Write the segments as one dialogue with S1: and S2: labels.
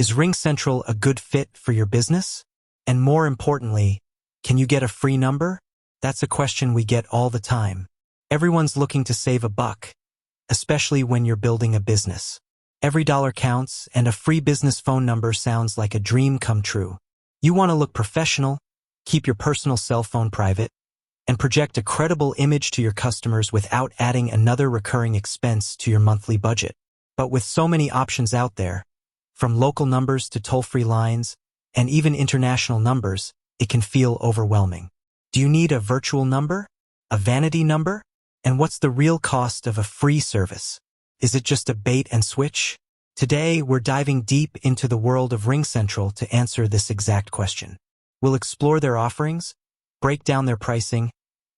S1: Is RingCentral a good fit for your business? And more importantly, can you get a free number? That's a question we get all the time. Everyone's looking to save a buck, especially when you're building a business. Every dollar counts, and a free business phone number sounds like a dream come true. You want to look professional, keep your personal cell phone private, and project a credible image to your customers without adding another recurring expense to your monthly budget. But with so many options out there, from local numbers to toll-free lines, and even international numbers, it can feel overwhelming. Do you need a virtual number? A vanity number? And what's the real cost of a free service? Is it just a bait and switch? Today, we're diving deep into the world of RingCentral to answer this exact question. We'll explore their offerings, break down their pricing,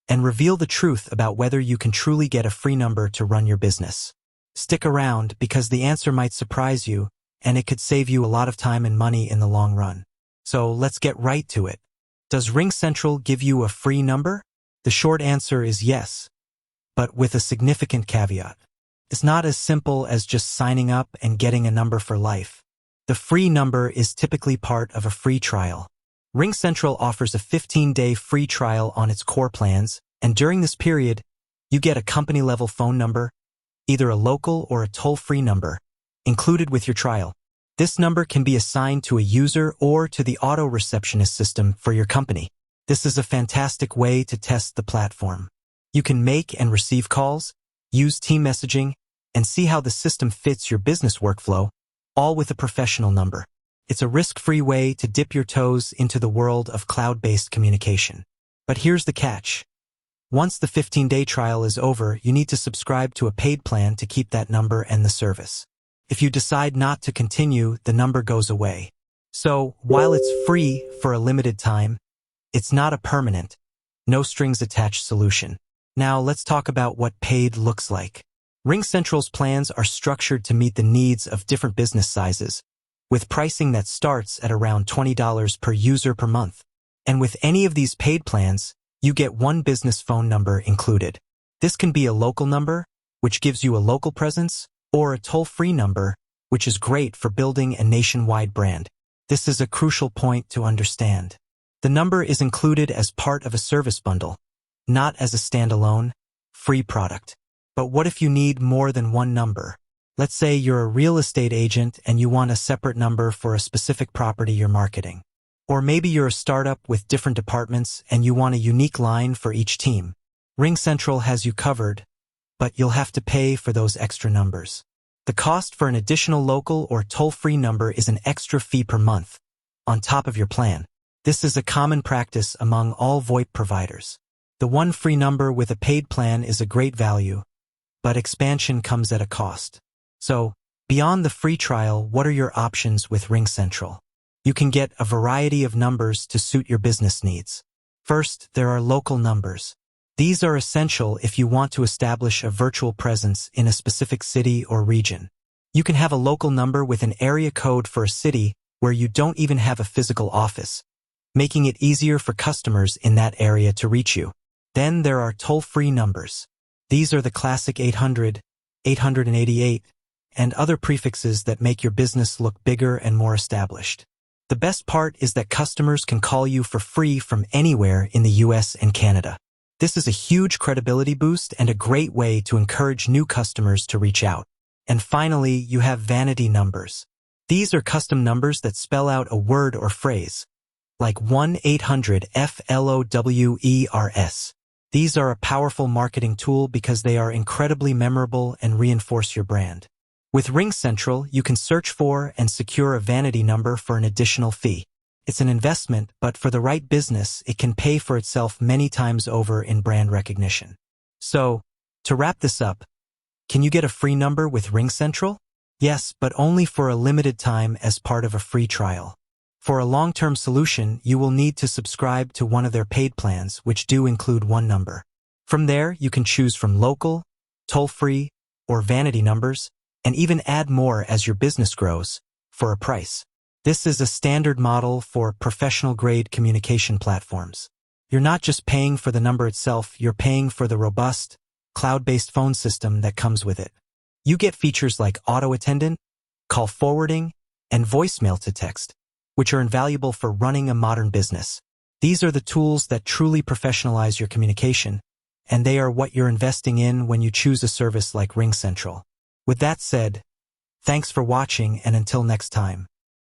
S1: and reveal the truth about whether you can truly get a free number to run your business. Stick around because the answer might surprise you, and it could save you a lot of time and money in the long run. So let's get right to it. Does RingCentral give you a free number? The short answer is yes, but with a significant caveat. It's not as simple as just signing up and getting a number for life. The free number is typically part of a free trial. RingCentral offers a 15-day free trial on its core plans, and during this period, you get a company-level phone number, either a local or a toll-free number, included with your trial. This number can be assigned to a user or to the auto receptionist system for your company. This is a fantastic way to test the platform. You can make and receive calls, use team messaging, and see how the system fits your business workflow, all with a professional number. It's a risk-free way to dip your toes into the world of cloud-based communication. But here's the catch. Once the 15-day trial is over, you need to subscribe to a paid plan to keep that number and the service. If you decide not to continue, the number goes away. So, while it's free for a limited time, it's not a permanent, no-strings-attached solution. Now, let's talk about what paid looks like. RingCentral's plans are structured to meet the needs of different business sizes, with pricing that starts at around $20 per user per month. And with any of these paid plans, you get one business phone number included. This can be a local number, which gives you a local presence, or a toll-free number, which is great for building a nationwide brand. This is a crucial point to understand. The number is included as part of a service bundle, not as a standalone, free product. But what if you need more than one number? Let's say you're a real estate agent and you want a separate number for a specific property you're marketing. Or maybe you're a startup with different departments and you want a unique line for each team. RingCentral has you covered, but you'll have to pay for those extra numbers. The cost for an additional local or toll-free number is an extra fee per month, on top of your plan. This is a common practice among all VoIP providers. The one free number with a paid plan is a great value, but expansion comes at a cost. So, beyond the free trial, what are your options with RingCentral? You can get a variety of numbers to suit your business needs. First, there are local numbers. These are essential if you want to establish a virtual presence in a specific city or region. You can have a local number with an area code for a city where you don't even have a physical office, making it easier for customers in that area to reach you. Then there are toll-free numbers. These are the classic 800, 888, and other prefixes that make your business look bigger and more established. The best part is that customers can call you for free from anywhere in the US and Canada. This is a huge credibility boost and a great way to encourage new customers to reach out. And finally, you have vanity numbers. These are custom numbers that spell out a word or phrase, like 1-800-FLOWERS. These are a powerful marketing tool because they are incredibly memorable and reinforce your brand. With RingCentral, you can search for and secure a vanity number for an additional fee. It's an investment, but for the right business, it can pay for itself many times over in brand recognition. So, to wrap this up, can you get a free number with RingCentral? Yes, but only for a limited time as part of a free trial. For a long-term solution, you will need to subscribe to one of their paid plans, which do include one number. From there, you can choose from local, toll-free, or vanity numbers, and even add more as your business grows, for a price. This is a standard model for professional-grade communication platforms. You're not just paying for the number itself, you're paying for the robust, cloud-based phone system that comes with it. You get features like auto attendant, call forwarding, and voicemail to text, which are invaluable for running a modern business. These are the tools that truly professionalize your communication, and they are what you're investing in when you choose a service like RingCentral. With that said, thanks for watching, and until next time.